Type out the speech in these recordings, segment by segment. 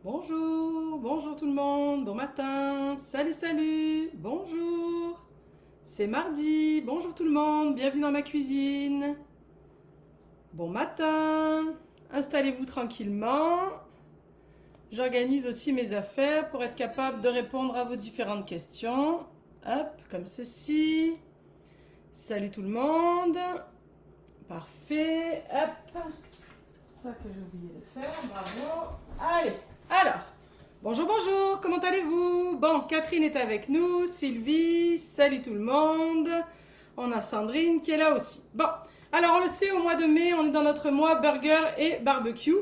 Bonjour, bonjour tout le monde, bon matin, salut, salut, bonjour. C'est mardi, bonjour tout le monde, bienvenue dans ma cuisine. Bon matin, installez-vous tranquillement. J'organise aussi mes affaires pour être capable de répondre à vos différentes questions. Hop, comme ceci. Salut tout le monde. Parfait, hop. Ça que j'ai oublié de faire, bravo. Allez, alors, bonjour, bonjour, comment allez-vous? Bon, Catherine est avec nous, Sylvie, salut tout le monde. On a Sandrine qui est là aussi. Bon, alors on le sait, au mois de mai, on est dans notre mois burger et barbecue.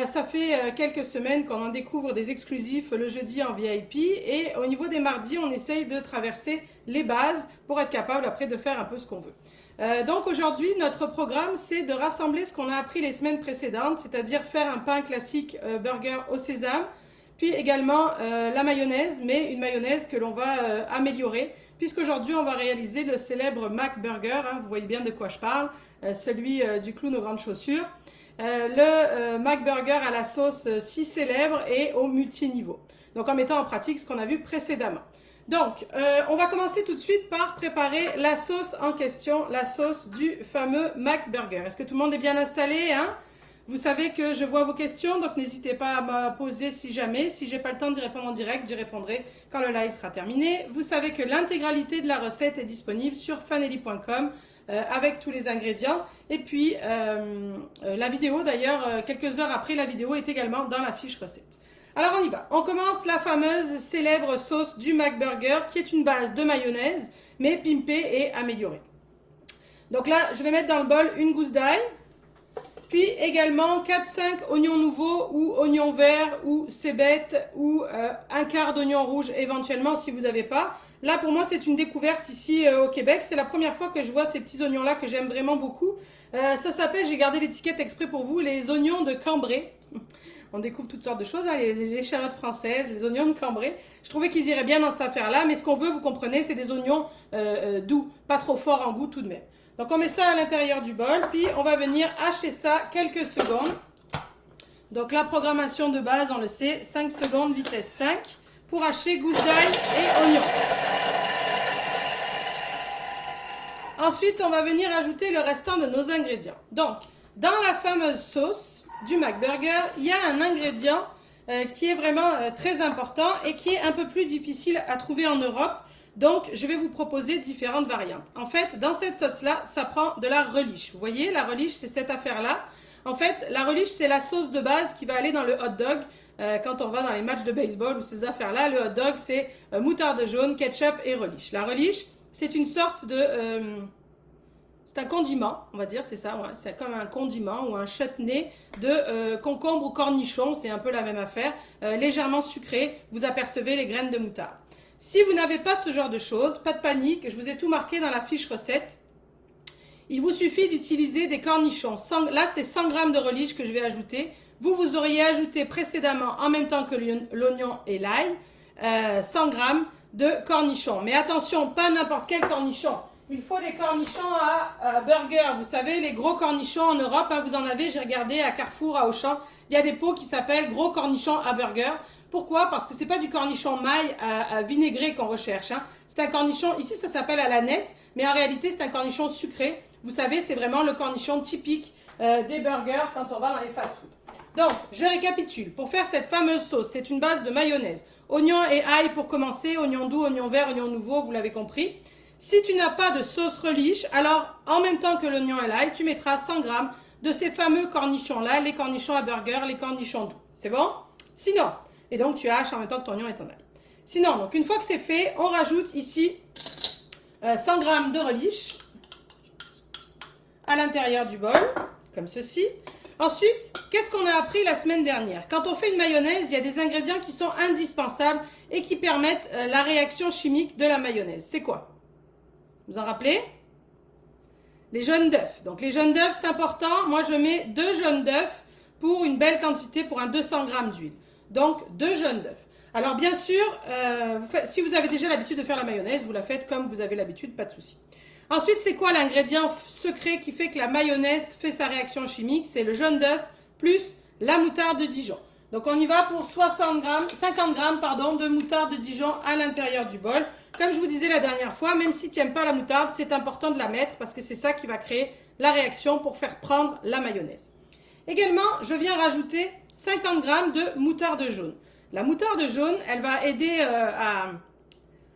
Ça fait quelques semaines qu'on en découvre des exclusifs le jeudi en VIP et au niveau des mardis, on essaye de traverser les bases pour être capable après de faire un peu ce qu'on veut. Donc aujourd'hui, notre programme, c'est de rassembler ce qu'on a appris les semaines précédentes, c'est-à-dire faire un pain classique burger au sésame, puis également la mayonnaise, mais une mayonnaise que l'on va améliorer, puisqu'aujourd'hui, on va réaliser le célèbre Mac Burger, hein, vous voyez bien de quoi je parle, celui du clown aux grandes chaussures. Le Mac Burger à la sauce si célèbre et au multiniveau. Donc en mettant en pratique ce qu'on a vu précédemment. Donc, on va commencer tout de suite par préparer la sauce en question, la sauce du fameux Mac Burger. Est-ce que tout le monde est bien installé, hein? Vous savez que je vois vos questions, donc n'hésitez pas à me poser si jamais. Si j'ai pas le temps d'y répondre en direct, j'y répondrai quand le live sera terminé. Vous savez que l'intégralité de la recette est disponible sur fanelli.com avec tous les ingrédients. Et puis, la vidéo d'ailleurs, quelques heures après, la vidéo est également dans la fiche recette. Alors on y va. On commence la fameuse célèbre sauce du Mac Burger qui est une base de mayonnaise mais pimpée et améliorée. Donc là, je vais mettre dans le bol une gousse d'ail, puis également 4-5 oignons nouveaux ou oignons verts ou cébettes ou un quart d'oignon rouge éventuellement si vous n'avez pas. Là pour moi c'est une découverte ici au Québec. C'est la première fois que je vois ces petits oignons là que j'aime vraiment beaucoup. Ça s'appelle, j'ai gardé l'étiquette exprès pour vous, les oignons de Cambrai. On découvre toutes sortes de choses, hein, les échalotes françaises, les oignons de Cambrai. Je trouvais qu'ils iraient bien dans cette affaire-là, mais ce qu'on veut, vous comprenez, c'est des oignons doux, pas trop forts en goût tout de même. Donc on met ça à l'intérieur du bol, puis on va venir hacher ça quelques secondes. Donc la programmation de base, on le sait, 5 secondes, vitesse 5, pour hacher gousse d'ail et oignon. Ensuite, on va venir ajouter le restant de nos ingrédients. Donc, dans la fameuse sauce du Mac Burger, il y a un ingrédient qui est vraiment très important et qui est un peu plus difficile à trouver en Europe. Donc, je vais vous proposer différentes variantes. En fait, dans cette sauce-là, ça prend de la relish. Vous voyez, la relish, c'est cette affaire-là. En fait, la relish, c'est la sauce de base qui va aller dans le hot dog. Quand on va dans les matchs de baseball ou ces affaires-là, le hot dog, c'est moutarde jaune, ketchup et relish. La relish, c'est une sorte de... c'est un condiment, on va dire, c'est ça, ouais. C'est comme un condiment ou un chutney de concombre ou cornichon, c'est un peu la même affaire, légèrement sucré, vous apercevez les graines de moutarde. Si vous n'avez pas ce genre de choses, pas de panique, je vous ai tout marqué dans la fiche recette. Il vous suffit d'utiliser des cornichons. Là, c'est 100 g de relish que je vais ajouter. Vous auriez ajouté précédemment, en même temps que l'oignon et l'ail, 100 g de cornichons. Mais attention, pas n'importe quel cornichon. Il faut des cornichons à burger. Vous savez, les gros cornichons en Europe, hein, vous en avez, j'ai regardé à Carrefour, à Auchan. Il y a des pots qui s'appellent gros cornichons à burger. Pourquoi? Parce que ce n'est pas du cornichon maille à vinaigré qu'on recherche. Hein. C'est un cornichon, ici ça s'appelle à la nette, mais en réalité c'est un cornichon sucré. Vous savez, c'est vraiment le cornichon typique des burgers quand on va dans les fast-food. Donc, je récapitule. Pour faire cette fameuse sauce, c'est une base de mayonnaise. Oignon et ail pour commencer, oignon doux, oignon vert, oignon nouveau, vous l'avez compris. Si tu n'as pas de sauce relish, alors en même temps que l'oignon et l'ail, tu mettras 100 g de ces fameux cornichons-là, les cornichons à burger, les cornichons doux. C'est bon? Sinon, et donc tu haches en même temps que ton oignon et ton ail. Sinon, donc une fois que c'est fait, on rajoute ici 100 g de relish à l'intérieur du bol, comme ceci. Ensuite, qu'est-ce qu'on a appris la semaine dernière? Quand on fait une mayonnaise, il y a des ingrédients qui sont indispensables et qui permettent la réaction chimique de la mayonnaise. C'est quoi? Vous en rappelez? Les jaunes d'œufs. Donc les jaunes d'œufs, c'est important. Moi, je mets 2 jaunes d'œufs pour une belle quantité, pour un 200 g d'huile. Donc 2 jaunes d'œufs. Alors bien sûr, si vous avez déjà l'habitude de faire la mayonnaise, vous la faites comme vous avez l'habitude, pas de souci. Ensuite, c'est quoi l'ingrédient secret qui fait que la mayonnaise fait sa réaction chimique? C'est le jaune d'œuf plus la moutarde de Dijon. Donc on y va pour 50 grammes pardon, de moutarde de Dijon à l'intérieur du bol. Comme je vous disais la dernière fois, même si tu n'aimes pas la moutarde, c'est important de la mettre parce que c'est ça qui va créer la réaction pour faire prendre la mayonnaise. Également, je viens rajouter 50 grammes de moutarde jaune. La moutarde jaune, elle va aider à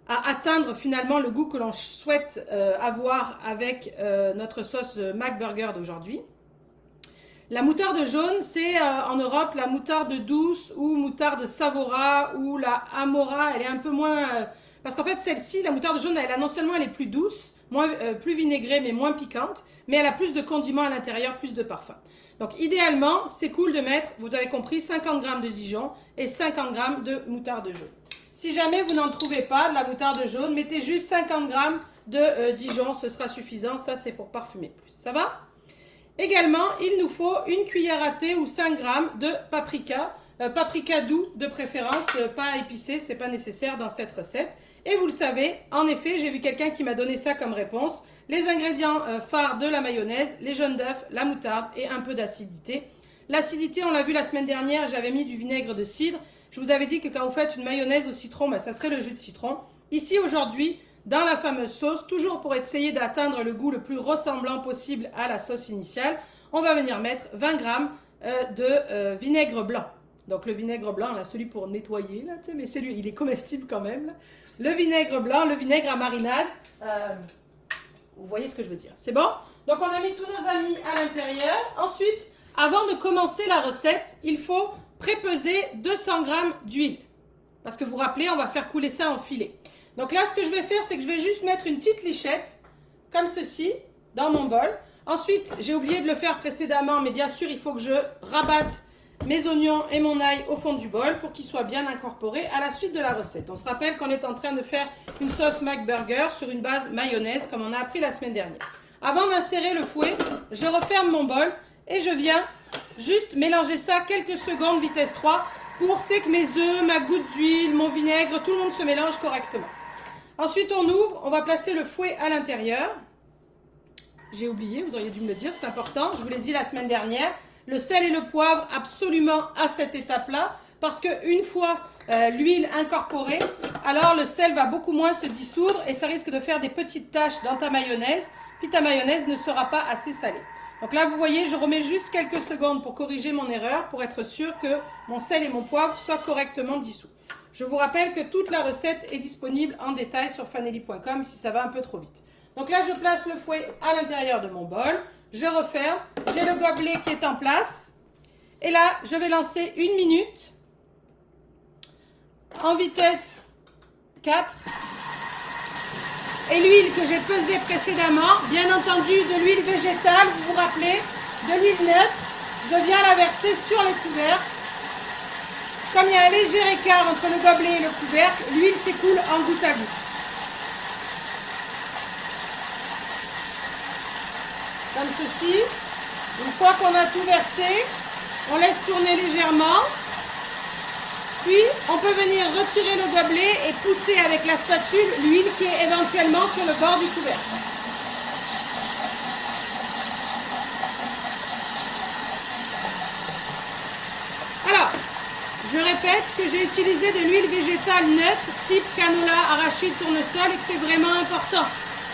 atteindre finalement le goût que l'on souhaite avoir avec notre sauce McBurger d'aujourd'hui. La moutarde jaune, c'est en Europe la moutarde douce ou moutarde Savora ou la Amora. Elle est un peu moins... parce qu'en fait, celle-ci, la moutarde jaune, non seulement elle est plus douce, plus vinaigrée, mais moins piquante, mais elle a plus de condiments à l'intérieur, plus de parfum. Donc, idéalement, c'est cool de mettre, vous avez compris, 50 grammes de Dijon et 50 grammes de moutarde jaune. Si jamais vous n'en trouvez pas de la moutarde jaune, mettez juste 50 grammes de Dijon, ce sera suffisant. Ça, c'est pour parfumer plus. Ça va ? Également, il nous faut une cuillère à thé ou 5 grammes de paprika. Paprika doux de préférence, pas épicé, c'est pas nécessaire dans cette recette. Et vous le savez, en effet, j'ai vu quelqu'un qui m'a donné ça comme réponse. Les ingrédients phares de la mayonnaise, les jaunes d'œufs, la moutarde et un peu d'acidité. L'acidité, on l'a vu la semaine dernière, j'avais mis du vinaigre de cidre. Je vous avais dit que quand vous faites une mayonnaise au citron, ça serait le jus de citron. Ici, aujourd'hui, dans la fameuse sauce, toujours pour essayer d'atteindre le goût le plus ressemblant possible à la sauce initiale, on va venir mettre 20 grammes de vinaigre blanc. Donc le vinaigre blanc, là, celui pour nettoyer, là, mais celui, il est comestible quand même. Là. Le vinaigre blanc, le vinaigre à marinade. Vous voyez ce que je veux dire. C'est bon? Donc on a mis tous nos amis à l'intérieur. Ensuite, avant de commencer la recette, il faut prépeser 200 grammes d'huile. Parce que vous vous rappelez, on va faire couler ça en filet. Donc là, ce que je vais faire, c'est que je vais juste mettre une petite lichette, comme ceci, dans mon bol. Ensuite, j'ai oublié de le faire précédemment, mais bien sûr, il faut que je rabatte mes oignons et mon ail au fond du bol pour qu'ils soient bien incorporés à la suite de la recette. On se rappelle qu'on est en train de faire une sauce McBurger sur une base mayonnaise, comme on a appris la semaine dernière. Avant d'insérer le fouet, je referme mon bol et je viens juste mélanger ça quelques secondes, vitesse 3, pour que mes œufs, ma goutte d'huile, mon vinaigre, tout le monde se mélange correctement. Ensuite, on ouvre, on va placer le fouet à l'intérieur. J'ai oublié, vous auriez dû me le dire, c'est important. Je vous l'ai dit la semaine dernière. Le sel et le poivre, absolument à cette étape-là, parce qu'une fois l'huile incorporée, alors le sel va beaucoup moins se dissoudre et ça risque de faire des petites taches dans ta mayonnaise, puis ta mayonnaise ne sera pas assez salée. Donc là, vous voyez, je remets juste quelques secondes pour corriger mon erreur, pour être sûr que mon sel et mon poivre soient correctement dissous. Je vous rappelle que toute la recette est disponible en détail sur fanelli.com si ça va un peu trop vite. Donc là, je place le fouet à l'intérieur de mon bol. Je referme. J'ai le gobelet qui est en place. Et là, je vais lancer 1 minute en vitesse 4. Et l'huile que j'ai pesée précédemment, bien entendu de l'huile végétale, vous vous rappelez, de l'huile neutre, je viens la verser sur le couvercle. Comme il y a un léger écart entre le gobelet et le couvercle, l'huile s'écoule en goutte à goutte. Comme ceci. Une fois qu'on a tout versé, on laisse tourner légèrement. Puis, on peut venir retirer le gobelet et pousser avec la spatule l'huile qui est éventuellement sur le bord du couvercle. Alors, je répète que j'ai utilisé de l'huile végétale neutre, type canola, arachide, tournesol, et que c'est vraiment important.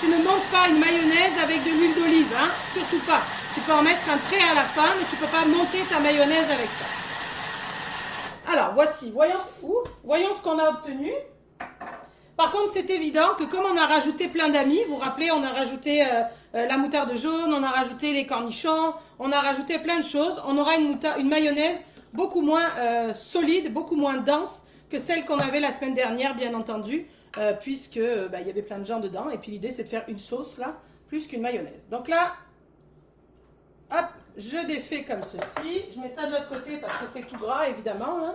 Tu ne montes pas une mayonnaise avec de l'huile d'olive, hein, surtout pas. Tu peux en mettre un trait à la fin, mais tu ne peux pas monter ta mayonnaise avec ça. Alors, voici, voyons ce qu'on a obtenu. Par contre, c'est évident que comme on a rajouté plein d'amis, vous vous rappelez, on a rajouté la moutarde jaune, on a rajouté les cornichons, on a rajouté plein de choses, on aura une mayonnaise beaucoup moins solide, beaucoup moins dense que celle qu'on avait la semaine dernière, bien entendu, puisque il y avait plein de gens dedans. Et puis l'idée, c'est de faire une sauce, là, plus qu'une mayonnaise. Donc là, hop, je défais comme ceci. Je mets ça de l'autre côté parce que c'est tout gras, évidemment. Hein.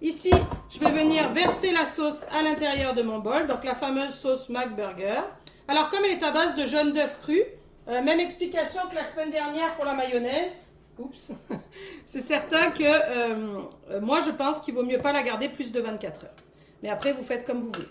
Ici, je vais venir verser la sauce à l'intérieur de mon bol, donc la fameuse sauce McBurger. Alors, comme elle est à base de jaune d'œuf cru, même explication que la semaine dernière pour la mayonnaise. Oups, c'est certain que moi, je pense qu'il vaut mieux pas la garder plus de 24 heures. Mais après, vous faites comme vous voulez.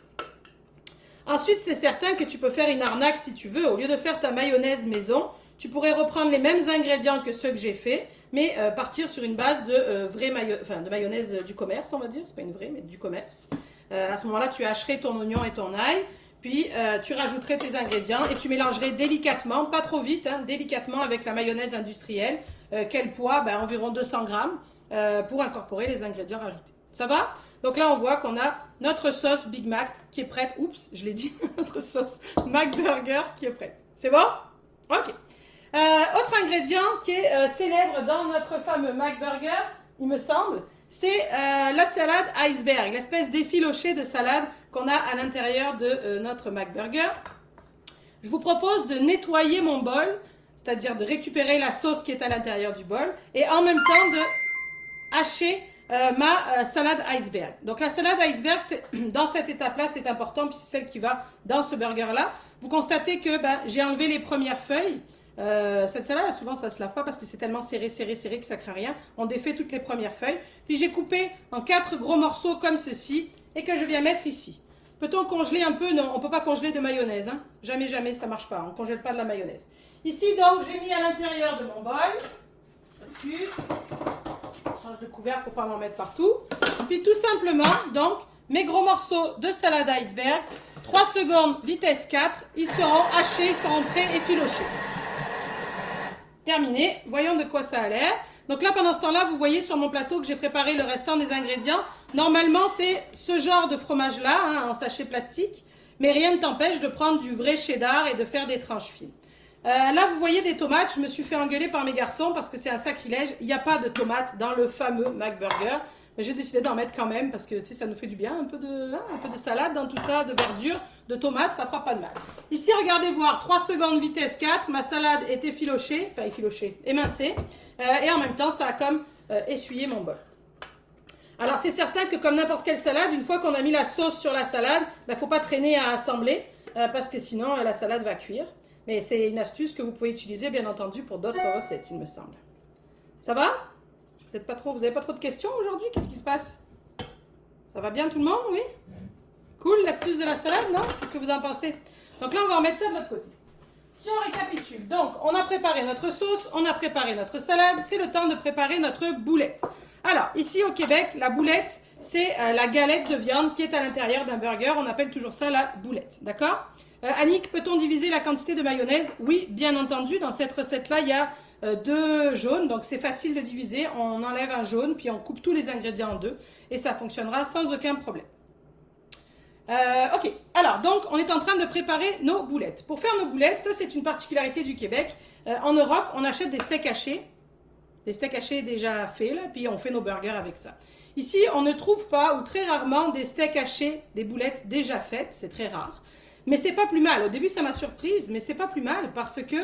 Ensuite, c'est certain que tu peux faire une arnaque si tu veux. Au lieu de faire ta mayonnaise maison, tu pourrais reprendre les mêmes ingrédients que ceux que j'ai fait, mais partir sur une base de de mayonnaise du commerce, on va dire. C'est pas une vraie, mais du commerce. À ce moment-là, tu hacherais ton oignon et ton ail. Puis, tu rajouterais tes ingrédients et tu mélangerais délicatement, pas trop vite, hein, délicatement avec la mayonnaise industrielle. Quel poids? Ben, environ 200 grammes pour incorporer les ingrédients rajoutés. Ça va? Donc là, on voit qu'on a notre sauce Big Mac qui est prête. Oups, je l'ai dit, notre sauce Mac Burger qui est prête. C'est bon? Ok. Autre ingrédient qui est célèbre dans notre fameux Mac Burger, il me semble, c'est la salade iceberg, l'espèce d'effiloché de salade qu'on a à l'intérieur de notre Mac Burger. Je vous propose de nettoyer mon bol, c'est-à-dire de récupérer la sauce qui est à l'intérieur du bol et en même temps de hacher ma salade iceberg. Donc la salade iceberg, dans cette étape-là, c'est important, puis c'est celle qui va dans ce burger-là. Vous constatez que j'ai enlevé les premières feuilles. Cette salade, souvent, ça ne se lave pas parce que c'est tellement serré que ça ne craint rien. On défait toutes les premières feuilles. Puis j'ai coupé en 4 gros morceaux comme ceci et que je viens mettre ici. Peut-on congeler un peu? Non, on ne peut pas congeler de mayonnaise. Hein? Jamais, jamais, ça ne marche pas. On ne congèle pas de la mayonnaise. Ici, donc, j'ai mis à l'intérieur de mon bol. Excuse. Je change de couvert pour ne pas m'en mettre partout. Et puis tout simplement, donc, mes gros morceaux de salade iceberg. 3 secondes, vitesse 4. Ils seront hachés, ils seront prêts et filochés. Terminé. Voyons de quoi ça a l'air. Donc là, pendant ce temps-là, vous voyez sur mon plateau que j'ai préparé le restant des ingrédients. Normalement, c'est ce genre de fromage-là, hein, en sachet plastique. Mais rien ne t'empêche de prendre du vrai cheddar et de faire des tranches fines. Là, vous voyez des tomates. Je me suis fait engueuler par mes garçons parce que c'est un sacrilège. Il n'y a pas de tomates dans le fameux Mac Burger. Mais j'ai décidé d'en mettre quand même parce que tu sais, ça nous fait du bien. Un peu de salade dans tout ça, de verdure, de tomates, ça fera pas de mal. Ici, regardez voir, 3 secondes vitesse 4. Ma salade est effilochée, émincée. Et en même temps, ça a comme essuyé mon bol. Alors, c'est certain que comme n'importe quelle salade, une fois qu'on a mis la sauce sur la salade, il ne faut pas traîner à assembler parce que sinon, la salade va cuire. Mais c'est une astuce que vous pouvez utiliser, bien entendu, pour d'autres recettes, il me semble. Ça va? Vous n'avez pas trop de questions aujourd'hui? Qu'est-ce qui se passe? Ça va bien tout le monde, oui? Cool, l'astuce de la salade, non? Qu'est-ce que vous en pensez? Donc là, on va remettre ça de l'autre côté. Si on récapitule, donc on a préparé notre sauce, on a préparé notre salade, c'est le temps de préparer notre boulette. Alors, ici au Québec, la boulette, c'est la galette de viande qui est à l'intérieur d'un burger. On appelle toujours ça la boulette, d'accord? Annick, peut-on diviser la quantité de mayonnaise? Oui, bien entendu. Dans cette recette-là, il y a 2 jaunes, donc c'est facile de diviser. On enlève un jaune, puis on coupe tous les ingrédients en 2 et ça fonctionnera sans aucun problème. Ok, alors donc on est en train de préparer nos boulettes. Pour faire nos boulettes, ça c'est une particularité du Québec. En Europe, on achète des steaks hachés déjà faits, là, puis on fait nos burgers avec ça. Ici, on ne trouve pas ou très rarement des steaks hachés, des boulettes déjà faites, c'est très rare. Mais c'est pas plus mal. Au début, ça m'a surprise, mais c'est pas plus mal parce que,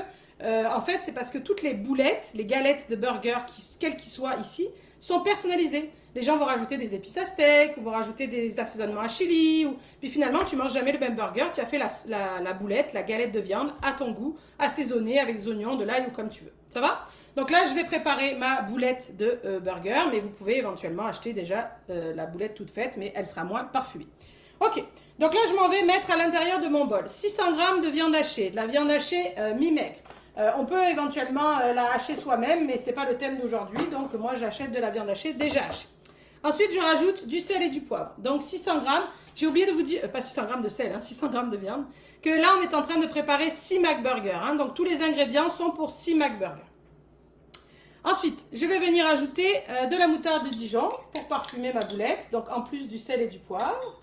en fait, c'est parce que toutes les boulettes, les galettes de burger, quelles qu'ils soient ici, sont personnalisées. Les gens vont rajouter des épices à steak, ou vont rajouter des assaisonnements à chili, puis finalement, tu manges jamais le même burger. Tu as fait la boulette, la galette de viande à ton goût, assaisonnée avec des oignons, de l'ail ou comme tu veux. Ça va? Donc là, je vais préparer ma boulette de burger, mais vous pouvez éventuellement acheter déjà la boulette toute faite, mais elle sera moins parfumée. Ok, donc là je m'en vais mettre à l'intérieur de mon bol 600 g de viande hachée, de la viande hachée mi-maigre. On peut éventuellement la hacher soi-même, mais ce n'est pas le thème d'aujourd'hui, donc moi j'achète de la viande hachée déjà hachée. Ensuite je rajoute du sel et du poivre, donc 600 g, j'ai oublié de vous dire, pas 600 g de sel, hein, 600 g de viande, que là on est en train de préparer 6 McBurgers, hein, donc tous les ingrédients sont pour 6 McBurgers. Ensuite, je vais venir ajouter de la moutarde de Dijon pour parfumer ma boulette, donc en plus du sel et du poivre.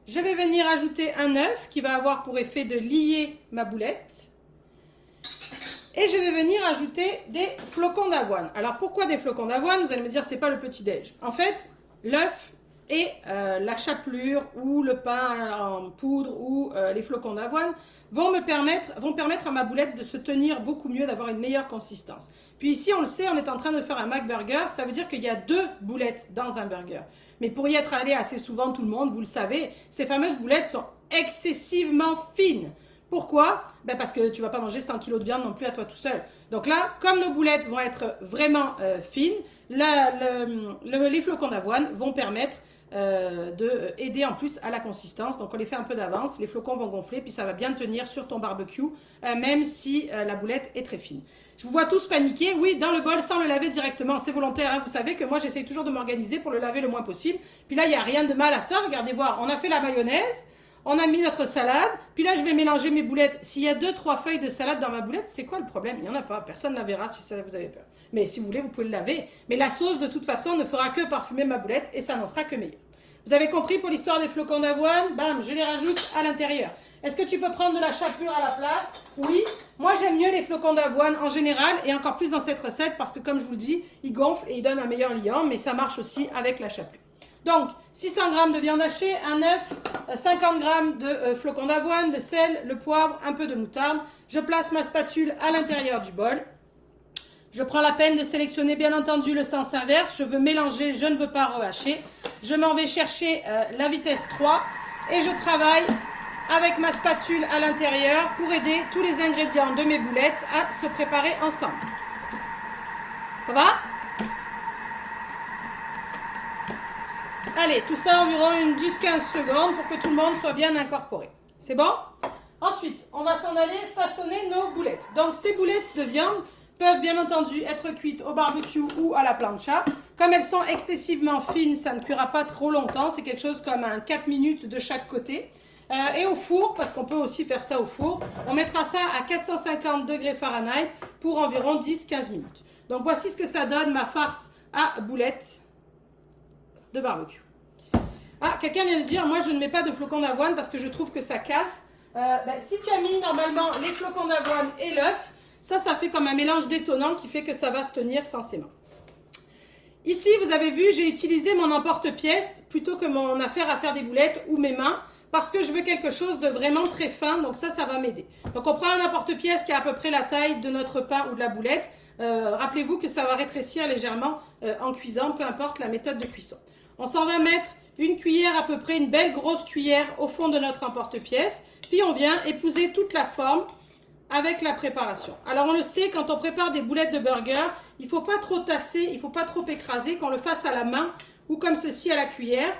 Je vais venir ajouter un œuf qui va avoir pour effet de lier ma boulette. Et je vais venir ajouter des flocons d'avoine. Alors pourquoi des flocons d'avoine? Vous allez me dire c'est pas le petit-déj. En fait, l'œuf et la chapelure ou le pain en poudre ou les flocons d'avoine vont permettre à ma boulette de se tenir beaucoup mieux, d'avoir une meilleure consistance. Puis ici, on le sait, on est en train de faire un McBurger, ça veut dire qu'il y a 2 boulettes dans un burger. Mais pour y être allé assez souvent, tout le monde, vous le savez, ces fameuses boulettes sont excessivement fines. Pourquoi? Parce que tu ne vas pas manger 100 kg de viande non plus à toi tout seul. Donc là, comme nos boulettes vont être vraiment fines, les flocons d'avoine vont permettre aider en plus à la consistance. Donc on les fait un peu d'avance, les flocons vont gonfler, puis ça va bien tenir sur ton barbecue, même si la boulette est très fine. Je vous vois tous paniquer, oui, dans le bol sans le laver directement, c'est volontaire, hein. Vous savez que moi j'essaye toujours de m'organiser pour le laver le moins possible. Puis là il n'y a rien de mal à ça, regardez voir, on a fait la mayonnaise, on a mis notre salade, puis là je vais mélanger mes boulettes. S'il y a 2-3 feuilles de salade dans ma boulette, c'est quoi le problème? Il n'y en a pas, personne ne la verra si ça vous avez peur. Mais si vous voulez, vous pouvez le laver. Mais la sauce de toute façon ne fera que parfumer ma boulette et ça n'en sera que meilleur. Vous avez compris pour l'histoire des flocons d'avoine? Bam, je les rajoute à l'intérieur. Est-ce que tu peux prendre de la chapelure à la place? Oui. Moi j'aime mieux les flocons d'avoine en général et encore plus dans cette recette parce que comme je vous le dis, ils gonflent et ils donnent un meilleur liant, mais ça marche aussi avec la chapelure. Donc, 600 g de viande hachée, un œuf, 50 g de flocons d'avoine, le sel, le poivre, un peu de moutarde. Je place ma spatule à l'intérieur du bol. Je prends la peine de sélectionner bien entendu le sens inverse. Je veux mélanger, je ne veux pas rehacher. Je m'en vais chercher la vitesse 3 et je travaille avec ma spatule à l'intérieur pour aider tous les ingrédients de mes boulettes à se préparer ensemble. Ça va ? Allez, tout ça environ une 10-15 secondes pour que tout le monde soit bien incorporé. C'est bon? Ensuite, on va s'en aller façonner nos boulettes. Donc, ces boulettes de viande peuvent bien entendu être cuites au barbecue ou à la plancha. Comme elles sont excessivement fines, ça ne cuira pas trop longtemps. C'est quelque chose comme un 4 minutes de chaque côté. Et au four, parce qu'on peut aussi faire ça au four, on mettra ça à 450 degrés Fahrenheit pour environ 10-15 minutes. Donc, voici ce que ça donne, ma farce à boulettes de barbecue. Ah, quelqu'un vient de dire, moi je ne mets pas de flocons d'avoine parce que je trouve que ça casse. Si tu as mis normalement les flocons d'avoine et l'œuf, ça fait comme un mélange détonnant qui fait que ça va se tenir sensément. Ici, vous avez vu, j'ai utilisé mon emporte-pièce plutôt que mon affaire à faire des boulettes ou mes mains parce que je veux quelque chose de vraiment très fin, donc ça va m'aider. Donc on prend un emporte-pièce qui a à peu près la taille de notre pain ou de la boulette. Rappelez-vous que ça va rétrécir légèrement en cuisant, peu importe la méthode de cuisson. On s'en va mettre une cuillère à peu près, une belle grosse cuillère au fond de notre emporte-pièce. Puis on vient épouser toute la forme avec la préparation. Alors on le sait, quand on prépare des boulettes de burger, il ne faut pas trop tasser, il ne faut pas trop écraser, qu'on le fasse à la main ou comme ceci à la cuillère.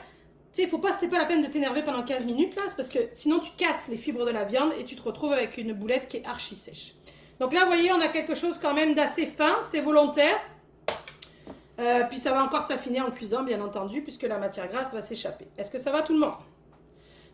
Tu sais, c'est pas la peine de t'énerver pendant 15 minutes là, c'est parce que sinon tu casses les fibres de la viande et tu te retrouves avec une boulette qui est archi sèche. Donc là, vous voyez, on a quelque chose quand même d'assez fin, c'est volontaire. Puis ça va encore s'affiner en cuisant, bien entendu, puisque la matière grasse va s'échapper. Est-ce que ça va tout le monde?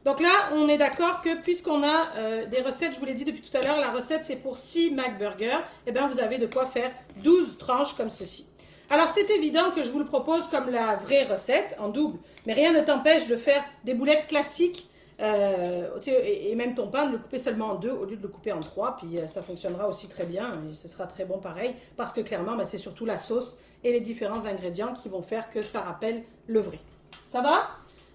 Donc là, on est d'accord que puisqu'on a des recettes, je vous l'ai dit depuis tout à l'heure, la recette c'est pour 6 McBurgers, et bien vous avez de quoi faire 12 tranches comme ceci. Alors c'est évident que je vous le propose comme la vraie recette, en double, mais rien ne t'empêche de faire des boulettes classiques, et même ton pain, de le couper seulement en 2 au lieu de le couper en 3, puis ça fonctionnera aussi très bien, et ce sera très bon pareil, parce que clairement, c'est surtout la sauce et les différents ingrédients qui vont faire que ça rappelle le vrai. Ça va?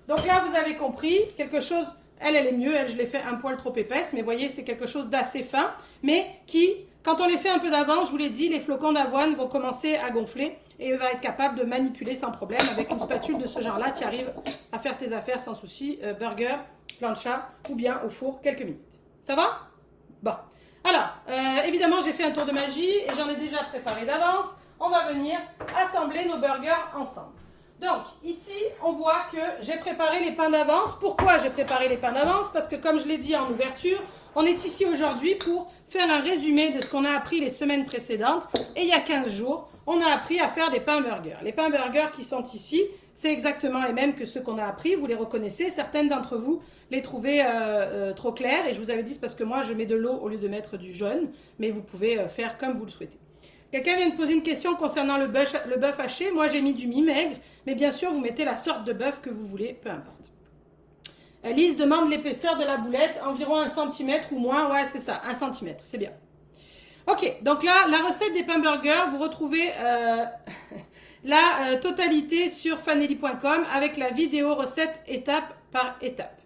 Donc là, vous avez compris, quelque chose, elle est mieux, je l'ai fait un poil trop épaisse, mais voyez, c'est quelque chose d'assez fin, mais qui, quand on les fait un peu d'avance, je vous l'ai dit, les flocons d'avoine vont commencer à gonfler et va être capable de manipuler sans problème avec une spatule de ce genre-là, tu arrives à faire tes affaires sans souci, burger, plancha ou bien au four quelques minutes. Ça va? Bon. Alors, évidemment, j'ai fait un tour de magie et j'en ai déjà préparé d'avance. On va venir assembler nos burgers ensemble. Donc, ici, on voit que j'ai préparé les pains d'avance. Pourquoi j'ai préparé les pains d'avance? Parce que, comme je l'ai dit en ouverture, on est ici aujourd'hui pour faire un résumé de ce qu'on a appris les semaines précédentes. Et il y a 15 jours, on a appris à faire des pains burgers. Les pains burgers qui sont ici, c'est exactement les mêmes que ceux qu'on a appris. Vous les reconnaissez. Certaines d'entre vous les trouvez trop clairs. Et je vous avais dit, c'est parce que moi, je mets de l'eau au lieu de mettre du jaune. Mais vous pouvez faire comme vous le souhaitez. Quelqu'un vient de poser une question concernant le bœuf haché. Moi, j'ai mis du mi-maigre, mais bien sûr, vous mettez la sorte de bœuf que vous voulez, peu importe. Lise demande l'épaisseur de la boulette, environ 1 cm ou moins. Ouais, c'est ça, 1 cm, c'est bien. Ok, donc là, la recette des pains burgers, vous retrouvez la totalité sur fanelli.com avec la vidéo recette étape par étape.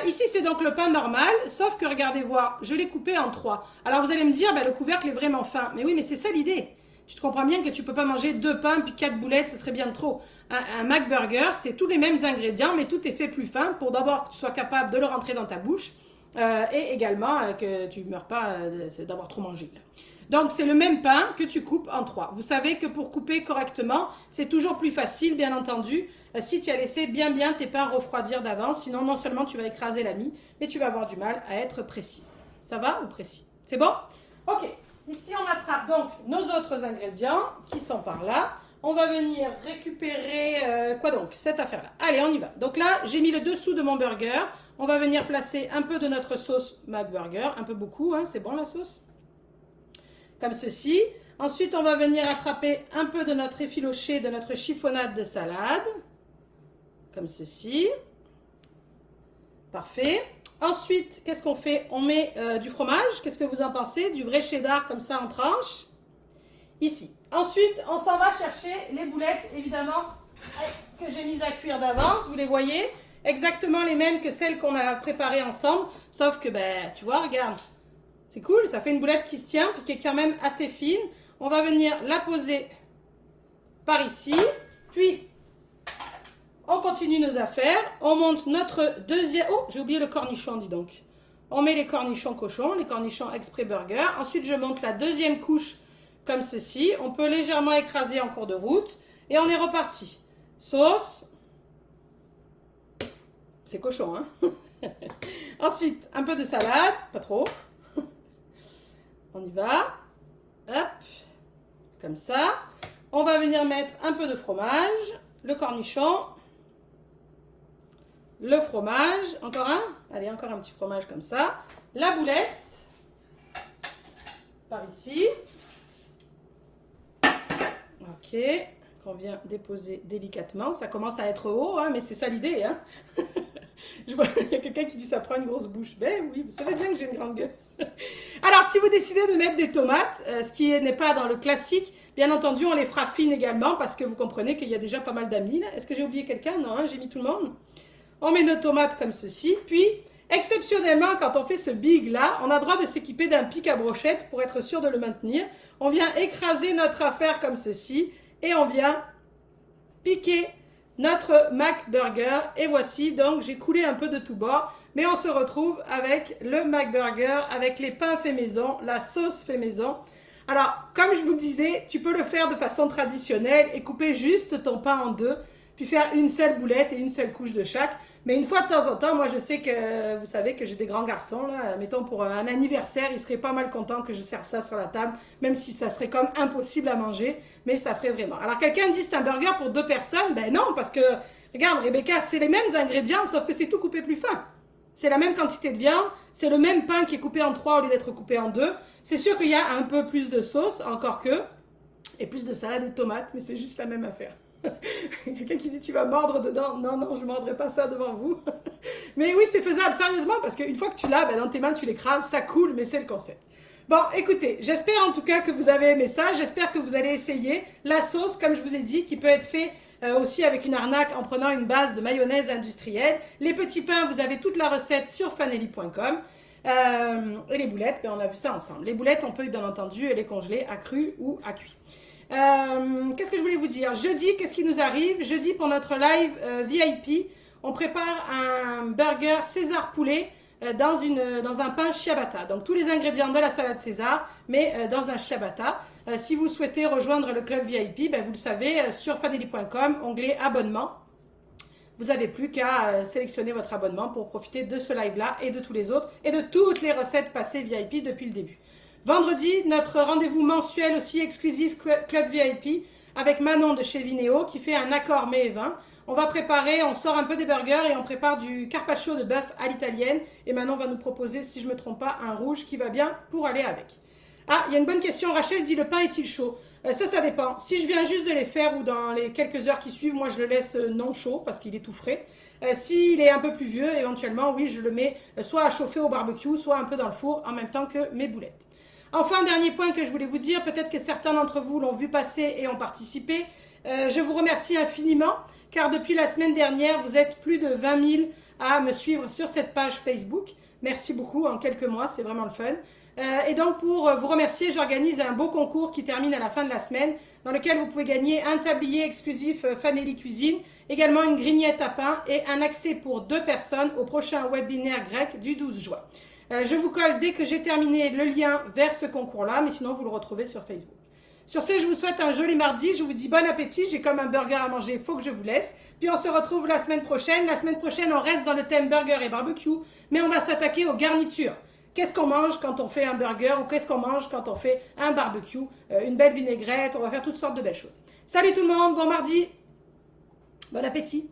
Ici, c'est donc le pain normal, sauf que, regardez voir, je l'ai coupé en 3. Alors, vous allez me dire, le couvercle est vraiment fin. Mais oui, mais c'est ça l'idée. Tu te comprends bien que tu ne peux pas manger 2 pains puis 4 boulettes, ce serait bien trop. Un McBurger, c'est tous les mêmes ingrédients, mais tout est fait plus fin pour d'abord que tu sois capable de le rentrer dans ta bouche et également que tu ne meurs pas d'avoir trop mangé. Là. Donc, c'est le même pain que tu coupes en 3. Vous savez que pour couper correctement, c'est toujours plus facile, bien entendu, si tu as laissé bien tes pains refroidir d'avance. Sinon, non seulement tu vas écraser la mie, mais tu vas avoir du mal à être précise. Ça va ou précis? C'est bon? Ok. Ici, on attrape donc nos autres ingrédients qui sont par là. On va venir récupérer, quoi donc, cette affaire-là. Allez, on y va. Donc là, j'ai mis le dessous de mon burger. On va venir placer un peu de notre sauce McBurger. Un peu beaucoup, hein, c'est bon la sauce? Comme ceci. Ensuite, on va venir attraper un peu de notre effiloché, de notre chiffonnade de salade. Comme ceci. Parfait. Ensuite, qu'est-ce qu'on fait? On met du fromage. Qu'est-ce que vous en pensez? Du vrai cheddar comme ça en tranches. Ici. Ensuite, on s'en va chercher les boulettes, évidemment, que j'ai mises à cuire d'avance. Vous les voyez? Exactement les mêmes que celles qu'on a préparées ensemble. Sauf que, ben, tu vois, regarde. C'est cool, ça fait une boulette qui se tient, puis qui est quand même assez fine. On va venir la poser par ici. Puis, on continue nos affaires. On monte notre deuxième... Oh, j'ai oublié le cornichon, dis donc. On met les cornichons cochons, les cornichons exprès burger. Ensuite, je monte la deuxième couche comme ceci. On peut légèrement écraser en cours de route. Et on est reparti. Sauce. C'est cochon, hein? Ensuite, un peu de salade, pas trop. On y va. Hop. Comme ça. On va venir mettre un peu de fromage. Le cornichon. Le fromage. Encore un. Allez, encore un petit fromage comme ça. La boulette. Par ici. Ok. Qu'on vient déposer délicatement. Ça commence à être haut, hein, mais c'est ça l'idée. Hein. Je vois, il y a quelqu'un qui dit ça prend une grosse bouche. Ben oui, vous savez bien que j'ai une grande gueule. Alors, si vous décidez de mettre des tomates, ce qui n'est pas dans le classique, bien entendu, on les fera fines également parce que vous comprenez qu'il y a déjà pas mal d'amis. Est-ce que j'ai oublié quelqu'un? Non, hein, j'ai mis tout le monde. On met nos tomates comme ceci. Puis, exceptionnellement, quand on fait ce big-là, on a le droit de s'équiper d'un pic à brochette pour être sûr de le maintenir. On vient écraser notre affaire comme ceci et on vient piquer notre McBurger. Et voici, donc j'ai coulé un peu de tout bord, mais on se retrouve avec le McBurger, avec les pains faits maison, la sauce fait maison. Alors, comme je vous le disais, tu peux le faire de façon traditionnelle et couper juste ton pain en deux, puis faire une seule boulette et une seule couche de chaque. Mais une fois de temps en temps, moi je sais que, vous savez que j'ai des grands garçons, là, mettons pour un anniversaire, ils seraient pas mal contents que je serve ça sur la table, même si ça serait comme impossible à manger, mais ça ferait vraiment. Alors quelqu'un dit c'est un burger pour 2 personnes, ben non, parce que, regarde Rebecca, c'est les mêmes ingrédients, sauf que c'est tout coupé plus fin. C'est la même quantité de viande, c'est le même pain qui est coupé en 3 au lieu d'être coupé en 2. C'est sûr qu'il y a un peu plus de sauce, encore que, et plus de salade et de tomates, mais c'est juste la même affaire. Quelqu'un qui dit tu vas mordre dedans. Non, non, je ne mordrai pas ça devant vous. Mais oui, c'est faisable, sérieusement, parce qu'une fois que tu l'as, ben, dans tes mains, tu l'écrases, ça coule, mais c'est le concept. Bon, écoutez, j'espère en tout cas que vous avez aimé ça. J'espère que vous allez essayer la sauce, comme je vous ai dit, qui peut être fait aussi avec une arnaque en prenant une base de mayonnaise industrielle. Les petits pains, vous avez toute la recette sur fanelli.com. Et les boulettes, ben, on a vu ça ensemble. Les boulettes, on peut bien entendu les congeler à cru ou à cuit. Qu'est-ce que je voulais vous dire? Jeudi, qu'est-ce qui nous arrive? Jeudi, pour notre live VIP, on prépare un burger César poulet dans un pain ciabatta. Donc, tous les ingrédients de la salade César, mais dans un ciabatta. Si vous souhaitez rejoindre le club VIP, ben, vous le savez, sur fanelli.com, onglet abonnement. Vous n'avez plus qu'à sélectionner votre abonnement pour profiter de ce live-là et de tous les autres et de toutes les recettes passées VIP depuis le début. Vendredi, notre rendez-vous mensuel aussi exclusif Club VIP avec Manon de chez Vinéo qui fait un accord mets et vin. On va préparer, on sort un peu des burgers et on prépare du carpaccio de bœuf à l'italienne. Et Manon va nous proposer, si je ne me trompe pas, un rouge qui va bien pour aller avec. Ah, il y a une bonne question. Rachel dit, le pain est-il chaud? Ça dépend. Si je viens juste de les faire ou dans les quelques heures qui suivent, moi je le laisse non chaud parce qu'il est tout frais. S'il est un peu plus vieux, éventuellement, oui, je le mets soit à chauffer au barbecue, soit un peu dans le four en même temps que mes boulettes. Enfin, dernier point que je voulais vous dire, peut-être que certains d'entre vous l'ont vu passer et ont participé. Je vous remercie infiniment, car depuis la semaine dernière, vous êtes plus de 20 000 à me suivre sur cette page Facebook. Merci beaucoup, en quelques mois, c'est vraiment le fun. Et donc, pour vous remercier, j'organise un beau concours qui termine à la fin de la semaine, dans lequel vous pouvez gagner un tablier exclusif Fanelli Cuisine, également une grignette à pain et un accès pour 2 personnes au prochain webinaire grec du 12 juin. Je vous colle dès que j'ai terminé le lien vers ce concours-là, mais sinon vous le retrouvez sur Facebook. Sur ce, je vous souhaite un joli mardi, je vous dis bon appétit, j'ai comme un burger à manger, il faut que je vous laisse. Puis on se retrouve la semaine prochaine. La semaine prochaine, on reste dans le thème burger et barbecue, mais on va s'attaquer aux garnitures. Qu'est-ce qu'on mange quand on fait un burger ou qu'est-ce qu'on mange quand on fait un barbecue, une belle vinaigrette, on va faire toutes sortes de belles choses. Salut tout le monde, bon mardi, bon appétit.